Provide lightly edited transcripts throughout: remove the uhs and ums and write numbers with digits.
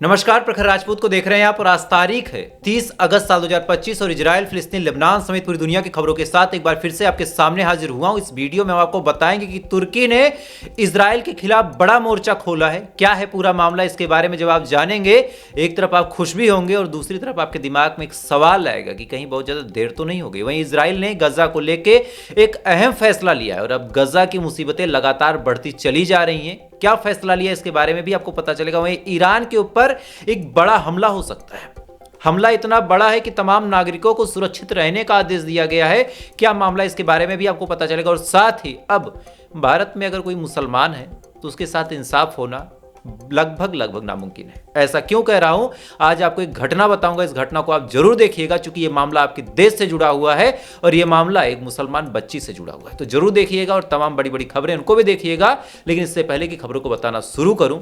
नमस्कार, प्रखर राजपूत को देख रहे हैं आप और आज तारीख है 30 अगस्त साल 2025 और इजराइल, फिलिस्तीन, लेबनान समेत पूरी दुनिया की खबरों के साथ एक बार फिर से आपके सामने हाजिर हुआ हूं। इस वीडियो में हम आपको बताएंगे कि तुर्की ने इजराइल के खिलाफ बड़ा मोर्चा खोला है। क्या है पूरा मामला, इसके बारे में जब आप जानेंगे, एक तरफ आप खुश भी होंगे और दूसरी तरफ आपके दिमाग में एक सवाल आएगा कि कहीं बहुत ज्यादा देर तो नहीं हो गई। वहीं इजराइल ने गजा को लेकर एक अहम फैसला लिया है और अब गजा की मुसीबतें लगातार बढ़ती चली जा रही हैं। क्या फैसला लिया इसके बारे में भी आपको पता चलेगा। वहीं ईरान के ऊपर एक बड़ा हमला हो सकता है। हमला इतना बड़ा है कि तमाम नागरिकों को सुरक्षित रहने का आदेश दिया गया है। क्या मामला, इसके बारे में भी आपको पता चलेगा। और साथ ही अब भारत में अगर कोई मुसलमान है तो उसके साथ इंसाफ होना लगभग नामुमकिन है। ऐसा क्यों कह रहा हूं, आज आपको एक घटना बताऊंगा। इस घटना को आप जरूर देखिएगा क्योंकि यह मामला आपके देश से जुड़ा हुआ है और यह मामला एक मुसलमान बच्ची से जुड़ा हुआ है। तो जरूर देखिएगा और तमाम बड़ी बड़ी खबरें उनको भी देखिएगा। लेकिन इससे पहले की खबरों को बताना शुरू करूं,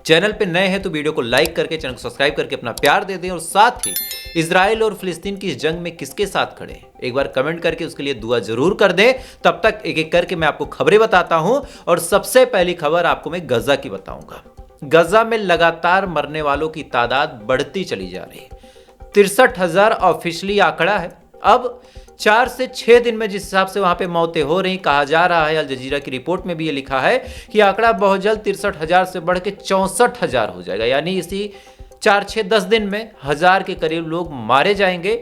चैनल पे नए हैं तो वीडियो को लाइक करके चैनल को सब्सक्राइब करके अपना प्यार दे दें और साथ ही इजराइल और फिलिस्तीन की इस जंग में किसके साथ खड़े हैं एक बार कमेंट करके उसके लिए दुआ जरूर कर दें। तब तक एक एक करके मैं आपको खबरें बताता हूं और सबसे पहली खबर आपको मैं गजा की बताऊंगा। गजा में लगातार मरने वालों की तादाद बढ़ती चली जा रही है। 63,000 ऑफिशियली आंकड़ा है। अब 4 से 6 दिन में जिस हिसाब से वहां पे मौतें हो रही, कहा जा रहा है, अल जजीरा की रिपोर्ट में भी ये लिखा है कि आंकड़ा बहुत जल्द 63,000 से बढ़ के 64,000 हो जाएगा। यानी इसी 4-6-10 दिन में 1,000 के करीब लोग मारे जाएंगे।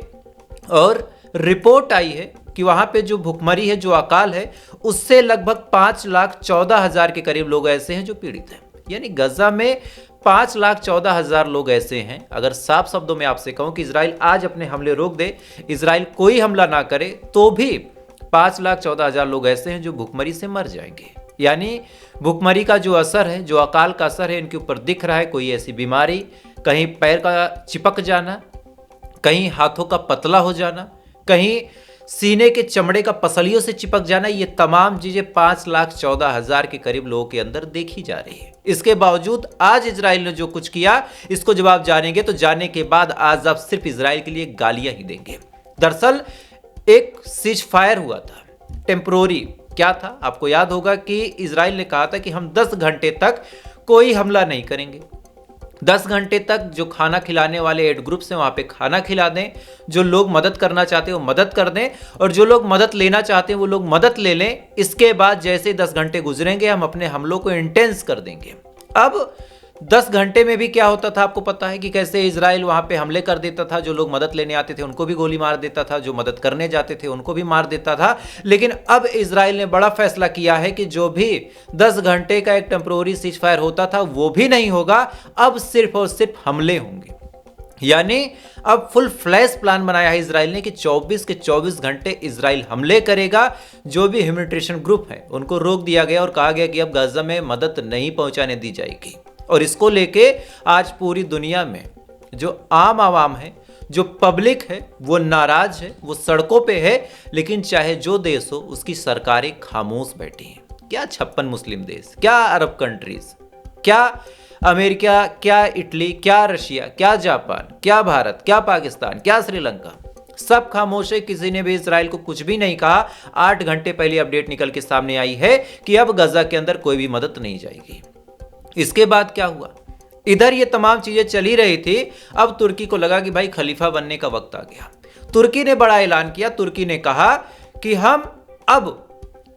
और रिपोर्ट आई है कि वहां पे जो भुखमरी है, जो अकाल है, उससे लगभग 5,14,000 के करीब लोग ऐसे हैं जो पीड़ित हैं। यानी गजा में 5,14,000 लोग ऐसे हैं। अगर साफ शब्दों में आपसे कहूं कि इजराइल आज अपने हमले रोक दे, इजराइल कोई हमला ना करे, तो भी 5,14,000 लोग ऐसे हैं जो भुखमरी से मर जाएंगे। यानी भुखमरी का जो असर है, जो अकाल का असर है, इनके ऊपर दिख रहा है। कोई ऐसी बीमारी, कहीं पैर का चिपक जाना, कहीं हाथों का पतला हो जाना, कहीं सीने के चमड़े का पसलियों से चिपक जाना, ये तमाम चीजें 5,14,000 के करीब लोगों के अंदर देखी जा रही है। इसके बावजूद आज इजराइल ने जो कुछ किया, इसको जब आप जानेंगे तो जानने के बाद आज आप सिर्फ इजराइल के लिए गालियां ही देंगे। दरअसल एक सीज फायर हुआ था, टेम्परोरी। क्या था, आपको याद होगा कि इजराइल ने कहा था कि हम 10 घंटे तक कोई हमला नहीं करेंगे। 10 घंटे तक जो खाना खिलाने वाले एड ग्रुप्स हैं वहां पे खाना खिला दें, जो लोग मदद करना चाहते हैं वो मदद कर दें और जो लोग मदद लेना चाहते हैं वो लोग मदद ले लें। इसके बाद जैसे 10 घंटे गुजरेंगे हम अपने हमलों को इंटेंस कर देंगे। अब 10 घंटे में भी क्या होता था आपको पता है कि कैसे इजराइल वहां पे हमले कर देता था। जो लोग मदद लेने आते थे उनको भी गोली मार देता था, जो मदद करने जाते थे उनको भी मार देता था। लेकिन अब इजराइल ने बड़ा फैसला किया है कि जो भी 10 घंटे का एक टेम्परोरी सीज फायर होता था वो भी नहीं होगा। अब सिर्फ और सिर्फ हमले होंगे। यानी अब फुल फ्लैश प्लान बनाया है इजराइल ने कि 24 के 24 घंटे इजराइल हमले करेगा। जो भी ह्यूमैनिटेरियन ग्रुप है उनको रोक दिया गया और कहा गया कि अब गजा में मदद नहीं पहुंचाने दी जाएगी। और इसको लेके आज पूरी दुनिया में जो आम आवाम है, जो पब्लिक है, वो नाराज है, वो सड़कों पे है। लेकिन चाहे जो देश हो उसकी सरकारें खामोश बैठी हैं। क्या 56 मुस्लिम देश, क्या अरब कंट्रीज, क्या अमेरिका, क्या इटली, क्या रशिया, क्या जापान, क्या भारत, क्या पाकिस्तान, क्या श्रीलंका, सब खामोश है। किसी ने भी इजराइल को कुछ भी नहीं कहा। 8 घंटे पहले अपडेट निकल के सामने आई है कि अब गजा के अंदर कोई भी मदद नहीं जाएगी। इसके बाद क्या हुआ, इधर ये तमाम चीजें चली रही थी। अब तुर्की को लगा कि भाई खलीफा बनने का वक्त आ गया। तुर्की ने बड़ा ऐलान किया। तुर्की ने कहा कि हम अब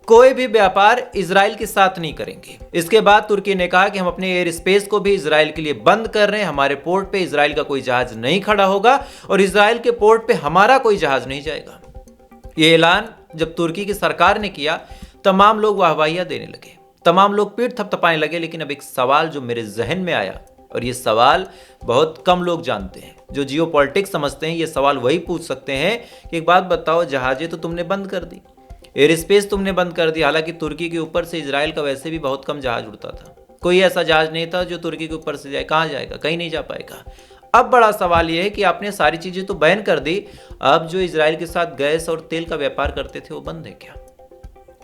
कोई भी व्यापार इजराइल के साथ नहीं करेंगे। इसके बाद तुर्की ने कहा कि हम अपने एयर स्पेस को भी इजराइल के लिए बंद कर रहे हैं। हमारे पोर्ट पे इजराइल का कोई जहाज नहीं खड़ा होगा और इजराइल के पोर्ट पे हमारा कोई जहाज नहीं जाएगा। ये ऐलान जब तुर्की की सरकार ने किया, तमाम लोग वाहवाहियां देने लगे, तमाम लोग पीठ थपथपाने लगे। लेकिन अब एक सवाल जो मेरे जहन में आया, और ये सवाल बहुत कम लोग जानते हैं, जो जियो पॉलिटिक्स समझते हैं, ये सवाल वही पूछ सकते हैं कि एक बात बताओ, जहाजें तो तुमने बंद कर दी, एयर स्पेस तुमने बंद कर दी। हालांकि तुर्की के ऊपर से इजराइल का वैसे भी बहुत कम जहाज उड़ता था। कोई ऐसा जहाज नहीं था जो तुर्की के ऊपर से जाए। कहाँ जाएगा, कहीं नहीं जा पाएगा। अब बड़ा सवाल यह है कि आपने सारी चीजें तो बैन कर दी, अब जो इजराइल के साथ गैस और तेल का व्यापार करते थे वो बंद है क्या?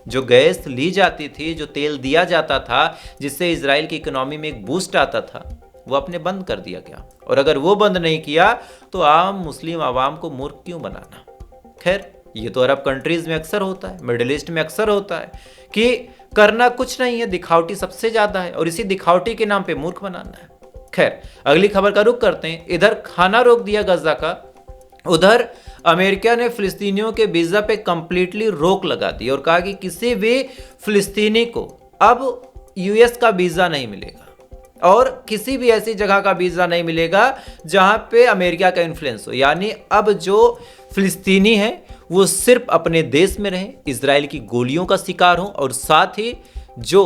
जो गैस ली जाती थी, जो तेल दिया जाता था, जिससे इजराइल की इकोनॉमी में एक बूस्ट आता था, वो आपने बंद कर दिया क्या? और अगर वो बंद नहीं किया तो आम मुस्लिम आवाम को मूर्ख क्यों बनाना? खैर, ये तो अरब कंट्रीज में अक्सर होता है, मिडिल ईस्ट में अक्सर होता है कि करना कुछ नहीं है, दिखावटी सबसे ज्यादा है और इसी दिखावटी के नाम पे मूर्ख बनाना है। खैर, अगली खबर का रुख करते हैं। इधर खाना रोक दिया गजा का, उधर अमेरिका ने फिलिस्तीनियों के वीजा पे कंप्लीटली रोक लगा दी और कहा कि किसी भी फिलिस्तीनी को अब यूएस का वीजा नहीं मिलेगा और किसी भी ऐसी जगह का वीजा नहीं मिलेगा जहां पे अमेरिका का इन्फ्लुएंस हो। यानी अब जो फिलिस्तीनी है वो सिर्फ अपने देश में रहे, इजराइल की गोलियों का शिकार हो और साथ ही जो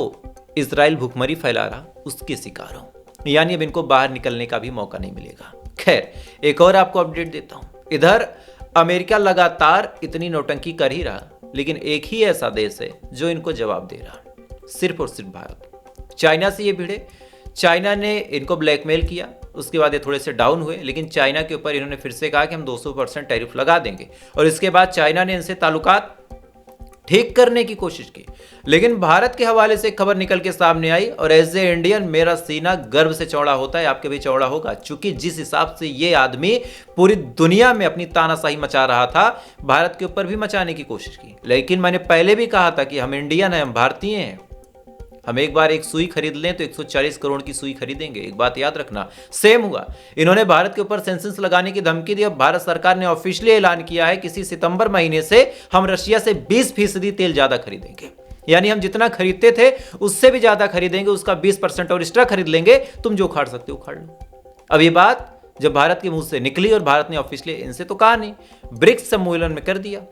इजराइल भुखमरी फैला रहा उसके शिकार हो। यानी अब इनको बाहर निकलने का भी मौका नहीं मिलेगा। खैर, एक और आपको अपडेट देता हूं। इधर अमेरिका लगातार इतनी नौटंकी कर ही रहा, लेकिन एक ही ऐसा देश है जो इनको जवाब दे रहा, सिर्फ और सिर्फ भारत। चाइना से ये भिड़े, चाइना ने इनको ब्लैकमेल किया, उसके बाद ये थोड़े से डाउन हुए, लेकिन चाइना के ऊपर इन्होंने फिर से कहा कि हम 200% टैरिफ लगा देंगे और इसके बाद चाइना ने इनसे ताल्लुकात ठीक करने की कोशिश की। लेकिन भारत के हवाले से खबर निकल के सामने आई और एज ए इंडियन मेरा सीना गर्व से चौड़ा होता है, आपके भी चौड़ा होगा, क्योंकि जिस हिसाब से ये आदमी पूरी दुनिया में अपनी तानाशाही मचा रहा था, भारत के ऊपर भी मचाने की कोशिश की। लेकिन मैंने पहले भी कहा था कि हम इंडियन हैं, हम भारतीय हैं, हम एक बार एक सुई खरीद लें तो 140 करोड़ की सुई खरीदेंगे। एक बात याद रखना, सेम हुआ। इन्होंने भारत के ऊपर सेंसस लगाने की धमकी दी। अब भारत सरकार ने ऑफिशियली ऐलान किया है कि इसी सितंबर महीने से हम रशिया से 20% तेल ज्यादा खरीदेंगे। यानी हम जितना खरीदते थे उससे भी ज्यादा खरीदेंगे, उसका 20% और एक्स्ट्रा खरीद लेंगे। तुम जो उखाड़ सकते हो उखाड़ लो। अब ये बात जब भारत के मुंह से निकली और भारत ने ऑफिशियली, इनसे तो कहा नहीं, ब्रिक्स सम्मेलन में कर दिया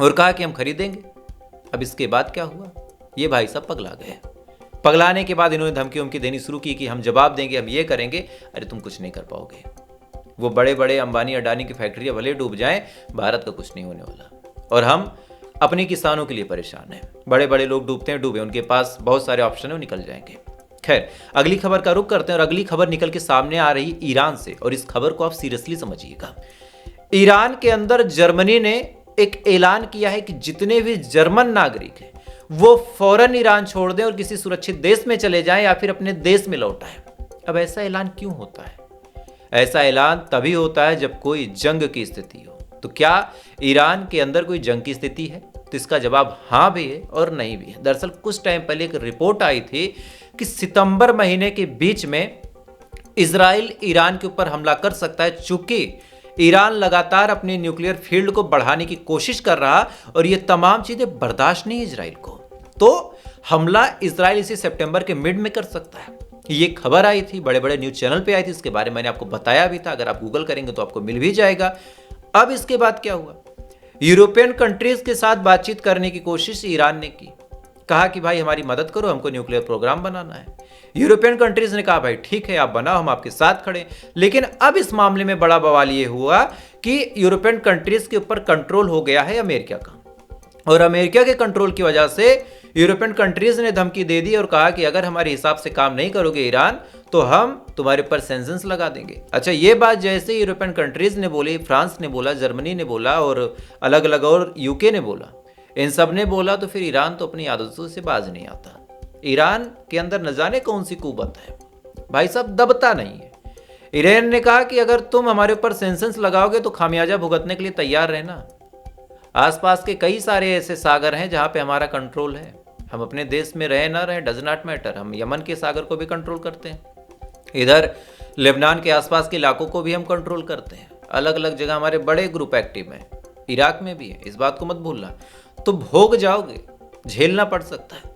और कहा कि हम खरीदेंगे। अब इसके बाद क्या हुआ, ये भाई साहब पगला गए। पगलाने के बाद इन्होंने धमकी उमकी देनी शुरू की कि हम जवाब देंगे, हम ये करेंगे। अरे तुम कुछ नहीं कर पाओगे। वो बड़े बड़े अंबानी अडानी की फैक्ट्रियां भले डूब जाएं, भारत का कुछ नहीं होने वाला। और हम अपने किसानों के लिए परेशान हैं। बड़े बड़े लोग डूबते हैं, डूबे, उनके पास बहुत सारे ऑप्शन है, वो निकल जाएंगे। खैर, अगली खबर का रुख करते हैं और अगली खबर निकल के सामने आ रही ईरान से, और इस खबर को आप सीरियसली समझिएगा। ईरान के अंदर जर्मनी ने एक ऐलान किया है कि जितने भी जर्मन नागरिक हैं वो फौरन ईरान छोड़ दें और किसी सुरक्षित देश में चले जाएं या फिर अपने देश में लौट आएं। अब ऐसा ऐलान क्यों होता है? ऐसा ऐलान तभी होता है जब कोई जंग की स्थिति हो। तो क्या ईरान के अंदर कोई जंग की स्थिति है? तो इसका जवाब हाँ भी है और नहीं भी है। दरअसल कुछ टाइम पहले एक रिपोर्ट आई थी कि सितंबर महीने के बीच में इजराइल ईरान के ऊपर हमला कर सकता है, चूंकि ईरान लगातार अपने न्यूक्लियर फील्ड को बढ़ाने की कोशिश कर रहा और ये तमाम चीजें बर्दाश्त नहीं है इजराइल को। तो हमला इजराइल इसी सितंबर के मिड में कर सकता है। ये खबर आई थी, बड़े बड़े न्यूज चैनल पे आई थी, इसके बारे में मैंने आपको बताया भी था। अगर आप गूगल करेंगे तो आपको मिल भी जाएगा। अब इसके बाद क्या हुआ, यूरोपियन कंट्रीज के साथ बातचीत करने की कोशिश ईरान ने की। कहा कि भाई हमारी मदद करो, हमको न्यूक्लियर प्रोग्राम बनाना है। यूरोपियन कंट्रीज ने कहा भाई ठीक है, आप बनाओ, हम आपके साथ खड़े। लेकिन अब इस मामले में बड़ा बवाल ये हुआ कि यूरोपियन कंट्रीज के ऊपर कंट्रोल हो गया है अमेरिका का, और अमेरिका के कंट्रोल की वजह से यूरोपियन कंट्रीज ने धमकी दे दी और कहा कि अगर हमारे हिसाब से काम नहीं करोगे ईरान, तो हम तुम्हारे ऊपर सैंक्शंस लगा देंगे। अच्छा, ये बात जैसे यूरोपियन कंट्रीज ने बोली, फ्रांस ने बोला, जर्मनी ने बोला और अलग अलग और यूके ने बोला, इन सब ने बोला, तो फिर ईरान तो अपनी आदतों से बाज नहीं आता। ईरान के अंदर न जाने कौन सी कुव्वत है, भाई साहब दबता नहीं है। ईरान ने कहा कि अगर तुम हमारे ऊपर सैंक्शंस लगाओगे तो खामियाजा भुगतने के लिए तैयार रहना। आसपास के कई सारे ऐसे सागर हैं जहां पे हमारा कंट्रोल है। हम अपने देश में रहे ना रहे डज नॉट मैटर, हम यमन के सागर को भी कंट्रोल करते हैं, इधर लेबनान के आसपास के इलाकों को भी हम कंट्रोल करते हैं। अलग अलग जगह हमारे बड़े ग्रुप एक्टिव हैं, इराक में भी है, इस बात को मत भूलना। तो भोग जाओगे, झेलना पड़ सकता है।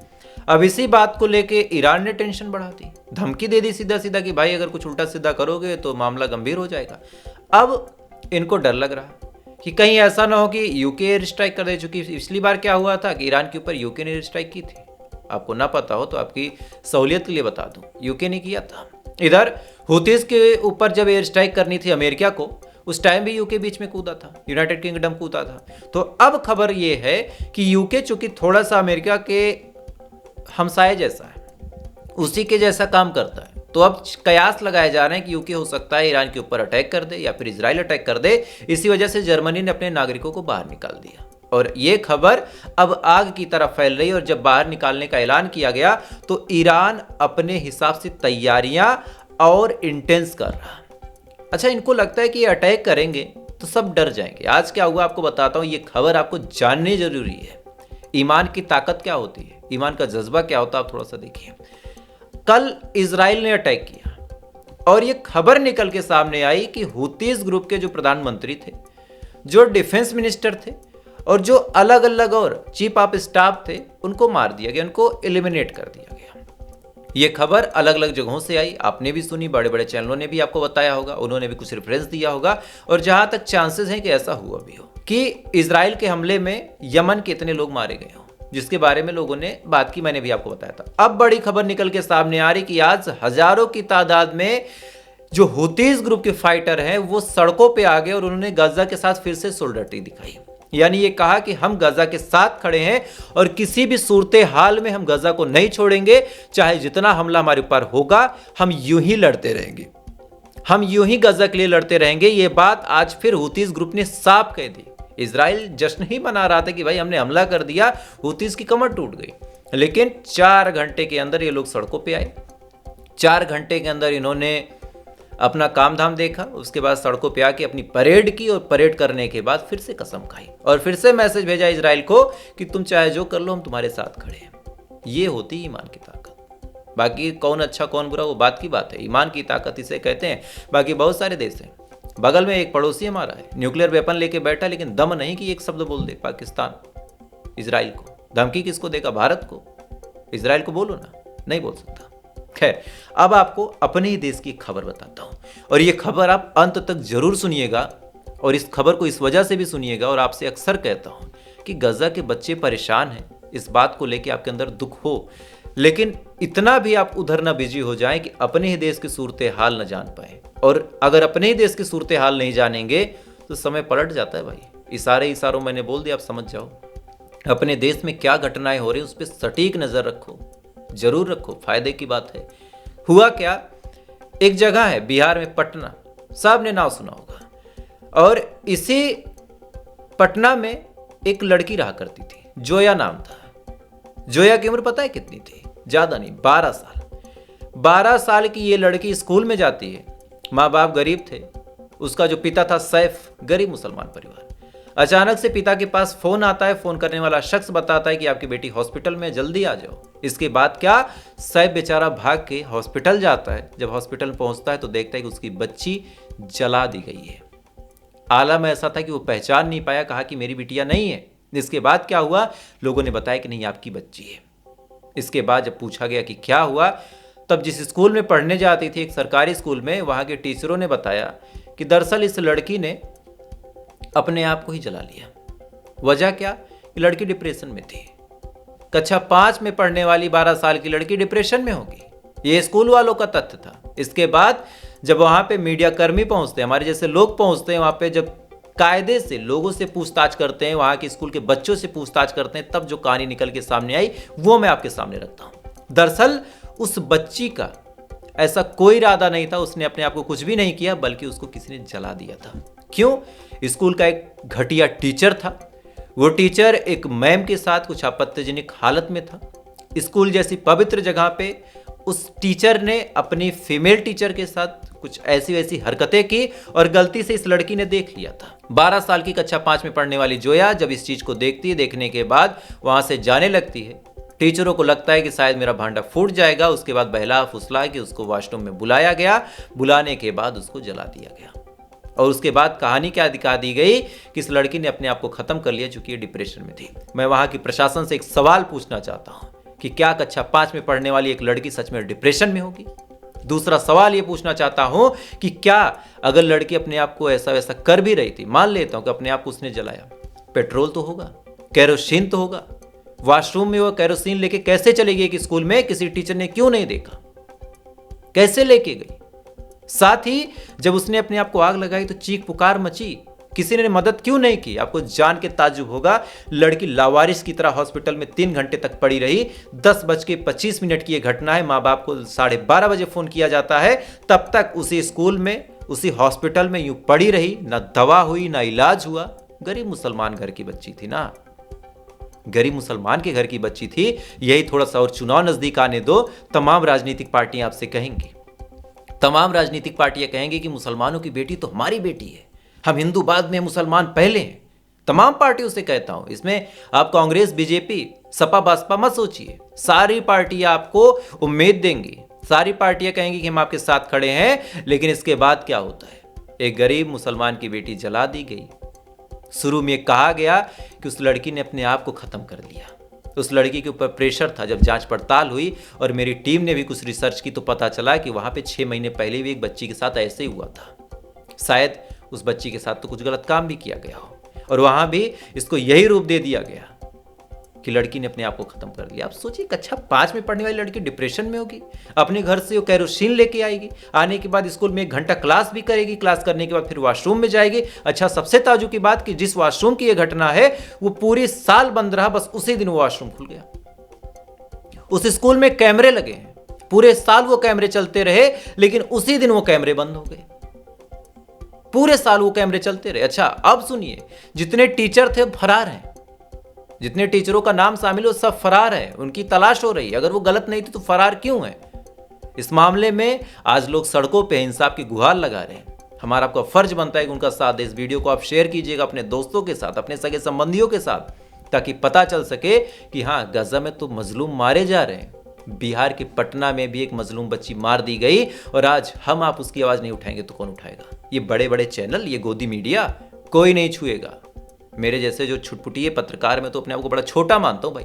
अब इसी बात को लेके ईरान ने टेंशन बढ़ा दी, धमकी दे दी सीधा सीधा कि भाई अगर कुछ उल्टा सीधा करोगे तो मामला गंभीर हो जाएगा। अब इनको डर लग रहा कि कहीं ऐसा ना हो कि यूके एयर स्ट्राइक कर दे, चूंकि पिछली बार क्या हुआ था कि ईरान के ऊपर यूके ने एयर स्ट्राइक की थी। आपको ना पता हो तो आपकी सहूलियत के लिए बता दूं, यूके ने किया था। इधर हुतीज के ऊपर जब एयर स्ट्राइक करनी थी अमेरिका को, उस टाइम भी यूके बीच में कूदा था, यूनाइटेड किंगडम कूदा था। तो अब खबर ये है कि यूके चूंकि थोड़ा सा अमेरिका के हमसाये जैसा है, उसी के जैसा काम करता है, तो अब कयास लगाए जा रहे हैं कि यूके हो सकता है ईरान के ऊपर अटैक कर दे या फिर इजराइल अटैक कर दे। इसी वजह से जर्मनी ने अपने नागरिकों को बाहर निकाल दिया और ये खबर अब आग की तरह फैल रही है। और जब बाहर निकालने का ऐलान किया गया तो ईरान अपने हिसाब से तैयारियां और इंटेंस कर रहा। अच्छा, इनको लगता है कि ये अटैक करेंगे तो सब डर जाएंगे। आज क्या हुआ आपको बताता हूं, ये खबर आपको जाननी जरूरी है। ईमान की ताकत क्या होती है, ईमान का जज्बा क्या होता है, आप थोड़ा सा देखिए। कल इजराइल ने अटैक किया, और ये खबर निकल के सामने आई कि हूतीज ग्रुप के जो प्रधानमंत्री थे, जो डिफेंस मिनिस्टर थे और जो अलग अलग और चीफ ऑफ स्टाफ थे, उनको मार दिया गया, उनको एलिमिनेट कर दिया गया। ये खबर अलग अलग जगहों से आई, आपने भी सुनी, बड़े बड़े चैनलों ने भी आपको बताया होगा, उन्होंने भी कुछ रेफरेंस दिया होगा। और जहां तक चांसेस हैं कि ऐसा हुआ भी हो कि इजराइल के हमले में यमन के इतने लोग मारे गए हों, जिसके बारे में लोगों ने बात की, मैंने भी आपको बताया था। अब बड़ी खबर निकल के सामने आ रही कि आज हजारों की तादाद में जो हूतीज ग्रुप के फाइटर हैं वो सड़कों पे आ गए और उन्होंने गाजा के साथ फिर से सोल्डरिटी दिखाई। यानी ये कहा कि हम गाजा के साथ खड़े हैं और किसी भी सूरत हाल में हम गाजा को नहीं छोड़ेंगे, चाहे जितना हमला हमारे ऊपर होगा हम यूं ही लड़ते रहेंगे, हम यूं ही गाजा के लिए लड़ते रहेंगे। ये बात आज फिर हूतीज ग्रुप ने साफ कह दी। इजराइल जश्न ही मना रहा था कि भाई हमने हमला कर दिया, हूतीज की कमर टूट गई, लेकिन 4 घंटे के अंदर ये लोग सड़कों पे आए। 4 घंटे के अंदर इन्होंने अपना काम धाम देखा, उसके बाद सड़कों पे आके अपनी परेड की और परेड करने के बाद फिर से कसम खाई और फिर से मैसेज भेजा इजराइल को कि तुम चाहे जो कर लो, हम तुम्हारे साथ खड़े हैं। ये होती ईमान की ताकत। बाकी कौन अच्छा कौन बुरा वो बात की बात है, ईमान की ताकत इसे कहते हैं। बाकी बहुत सारे देश हैं, बगल में एक पड़ोसी हमारा है, न्यूक्लियर वेपन लेके बैठा, लेकिन दम नहीं कि एक शब्द बोल दे पाकिस्तान इजराइल को। धमकी किसको देगा? भारत को। इजराइल को बोलो ना, नहीं बोल सकता। खैर, अब आपको अपने ही देश की खबर बताता हूं और ये खबर आप अंत तक जरूर सुनिएगा और इस खबर को इस वजह से भी सुनिएगा। और आपसे अक्सर कहता हूं कि गाजा के बच्चे परेशान हैं, इस बात को लेके आपके अंदर दुख हो, लेकिन इतना भी आप उधर ना बिजी हो जाएं कि अपने ही देश की सूरत हाल न जान पाए। और अगर अपने ही देश की सूरत हाल नहीं जानेंगे तो समय पलट जाता है भाई। इशारों मैंने बोल दिया, आप समझ जाओ। अपने देश में क्या घटनाएं हो रही हैं उस पर सटीक नजर रखो, जरूर रखो, फायदे की बात है। हुआ क्या, एक जगह है बिहार में, पटना, साहब ने नाम सुना होगा। और इसी पटना में एक लड़की रहा करती थी, जोया नाम था। जोया की उम्र पता है कितनी थी? ज्यादा नहीं, 12 साल। 12 साल की ये लड़की स्कूल में जाती है। माँ बाप गरीब थे, उसका जो पिता था सैफ, गरीब मुसलमान परिवार। अचानक से पिता के पास फोन आता है, फोन करने वाला शख्स बताता है कि आपकी बेटी हॉस्पिटल में, जल्दी आ जाओ। इसके बाद क्या, सैफ बेचारा भाग के हॉस्पिटल जाता है। जब हॉस्पिटल पहुंचता है तो देखता है कि उसकी बच्ची जला दी गई है। आलम ऐसा था कि वो पहचान नहीं पाया, कहा कि मेरी बिटिया नहीं है। इसके बाद क्या हुआ, लोगों ने बताया कि नहीं, आपकी बच्ची है। इसके बाद जब पूछा गया कि क्या हुआ, तब जिस स्कूल में पढ़ने जाती थी, एक सरकारी स्कूल में, वहां के टीचरों ने बताया कि दरअसल इस लड़की ने अपने आप को ही जला लिया। वजह क्या, लड़की डिप्रेशन में थी। कक्षा 5 में पढ़ने वाली 12 साल की लड़की डिप्रेशन में होगी, ये स्कूल वालों का तथ्य था। इसके बाद जब वहां पे मीडिया कर्मी पहुंचते हैं, हमारे जैसे लोग पहुंचते हैं वहां पे, जब कायदे से लोगों से पूछताछ करते हैं, वहां के स्कूल के बच्चों से पूछताछ करते हैं, तब जो कहानी निकल के सामने आई वो मैं आपके सामने रखता हूं। दरअसल उस बच्ची का ऐसा कोई इरादा नहीं था, उसने अपने आप को कुछ भी नहीं किया, बल्कि उसको किसी ने जला दिया था। क्यों? स्कूल का एक घटिया टीचर था। वो टीचर एक मैम के साथ कुछ आपत्तिजनक हालत में था। स्कूल जैसी पवित्र जगह पे उस टीचर ने अपनी फीमेल टीचर के साथ कुछ ऐसी वैसी हरकतें की और गलती से इस लड़की ने देख लिया था। 12 साल की कक्षा 5 में पढ़ने वाली जोया जब इस चीज को देखती है, देखने के बाद वहां से जाने लगती है। टीचरों को लगता है कि शायद मेरा भांडा फूट जाएगा। उसके बाद बहला फुसला के उसको वॉशरूम में बुलाया गया। बुलाने के बाद उसको जला दिया गया। और उसके बाद कहानी क्या दिखा दी गई कि इस लड़की ने अपने आप को खत्म कर लिया, चूंकि ये डिप्रेशन में थी। मैं वहां की प्रशासन से एक सवाल पूछना चाहता हूं कि क्या कक्षा 5 में पढ़ने वाली एक लड़की सच में डिप्रेशन में होगी? दूसरा सवाल ये पूछना चाहता हूं कि क्या अगर लड़की अपने आप को ऐसा वैसा कर भी रही थी, मान लेता हूं कि अपने आप को उसने जलाया, पेट्रोल तो होगा, केरोसिन तो होगा, वॉशरूम में वो केरोसिन लेके कैसे चली गई कि स्कूल में किसी टीचर ने क्यों नहीं देखा? कैसे लेके गई? साथ ही जब उसने अपने आप को आग लगाई तो चीख पुकार मची, किसी ने मदद क्यों नहीं की? आपको जान के ताज्जुब होगा, लड़की लावारिस की तरह हॉस्पिटल में 3 घंटे तक पड़ी रही। 10:25 की यह घटना है। माँ बाप को 12:30 बजे फोन किया जाता है, तब तक उसी स्कूल में, उसी हॉस्पिटल में यूं पड़ी रही, ना दवा हुई ना इलाज हुआ। गरीब मुसलमान घर की बच्ची थी ना, गरीब मुसलमान के घर की बच्ची थी। यही थोड़ा सा और चुनाव नजदीक आने दो, तमाम राजनीतिक पार्टियां आपसे कहेंगी, तमाम राजनीतिक पार्टियां कहेंगी कि मुसलमानों की बेटी तो हमारी बेटी है, हम हिंदू बाद में, मुसलमान पहले हैं। तमाम पार्टियों से कहता हूं, इसमें आप कांग्रेस, बीजेपी, सपा, बसपा मत सोचिए। सारी पार्टियां आपको उम्मीद देंगी सारी पार्टियां कहेंगी कि हम आपके साथ खड़े हैं, लेकिन इसके बाद क्या होता है? एक गरीब मुसलमान की बेटी जला दी गई। शुरू में कहा गया कि उस लड़की ने अपने आप को खत्म कर लिया। उस लड़की के ऊपर प्रेशर था। जब जांच पड़ताल हुई और मेरी टीम ने भी कुछ रिसर्च की तो पता चला कि वहां पे 6 महीने पहले भी एक बच्ची के साथ ऐसे ही हुआ था। शायद उस बच्ची के साथ तो कुछ गलत काम भी किया गया हो, और वहां भी इसको यही रूप दे दिया गया कि लड़की ने अपने आप को खत्म कर लिया। आप सोचिए, कक्षा 5 में पढ़ने वाली लड़की डिप्रेशन में होगी, अपने घर से वो कैरोसिन लेके आएगी, आने के बाद स्कूल में 1 घंटा क्लास भी करेगी, क्लास करने के बाद फिर वॉशरूम में जाएगी। अच्छा, सबसे ताज्जुब की बात कि जिस वॉशरूम की ये घटना है वो पूरी साल बंद रहा, बस उसी दिन वो वॉशरूम खुल गया। उस स्कूल में कैमरे लगे हैं, पूरे साल वो कैमरे चलते रहे, लेकिन उसी दिन वो कैमरे बंद हो गए। पूरे साल वो कैमरे चलते रहे। अच्छा, अब सुनिए, जितने टीचर थे फरार हैं, जितने टीचरों का नाम शामिल हो सब फरार है, उनकी तलाश हो रही है। अगर वो गलत नहीं थे तो फरार क्यों है? इस मामले में आज लोग सड़कों पे इंसाफ की गुहार लगा रहे हैं। हमारा आपका फर्ज बनता है कि उनका साथ दे। इस वीडियो को आप शेयर कीजिएगा अपने दोस्तों के साथ, अपने सगे संबंधियों के साथ, ताकि पता चल सके कि हाँ, गाजा में तो मजलूम मारे जा रहे हैं। बिहार के पटना में भी एक मजलूम बच्ची मार दी गई, और आज हम आप उसकी आवाज नहीं उठाएंगे तो कौन उठाएगा? ये बड़े बड़े चैनल, ये गोदी मीडिया कोई नहीं छुएगा। मेरे जैसे जो छुटपुटिये पत्रकार, में तो अपने आप को बड़ा छोटा मानता हूं भाई।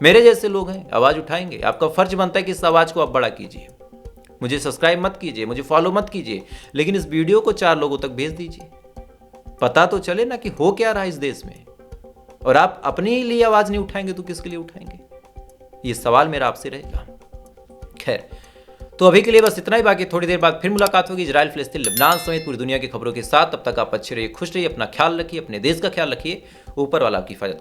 मेरे जैसे लोग हैं, आवाज उठाएंगे। आपका फर्ज बनता है कि इस आवाज को आप बड़ा कीजिए। मुझे सब्सक्राइब मत कीजिए, मुझे फॉलो मत कीजिए, लेकिन इस वीडियो को 4 लोगों तक भेज दीजिए। पता तो चले ना कि हो क्या रहा है इस देश में। और आप अपने लिए आवाज नहीं उठाएंगे तो किसके लिए उठाएंगे? ये सवाल मेरा आपसे रहेगा। खैर, तो अभी के लिए बस इतना ही। बाकी थोड़ी देर बाद फिर मुलाकात होगी इजराइल, फिलिस्तीन, लेबनान समेत पूरी दुनिया की खबरों के साथ। तब तक आप अच्छे रहिए, खुश रहिए, अपना ख्याल रखिए, अपने देश का ख्याल रखिए। ऊपर वाला आपकी हिफाजत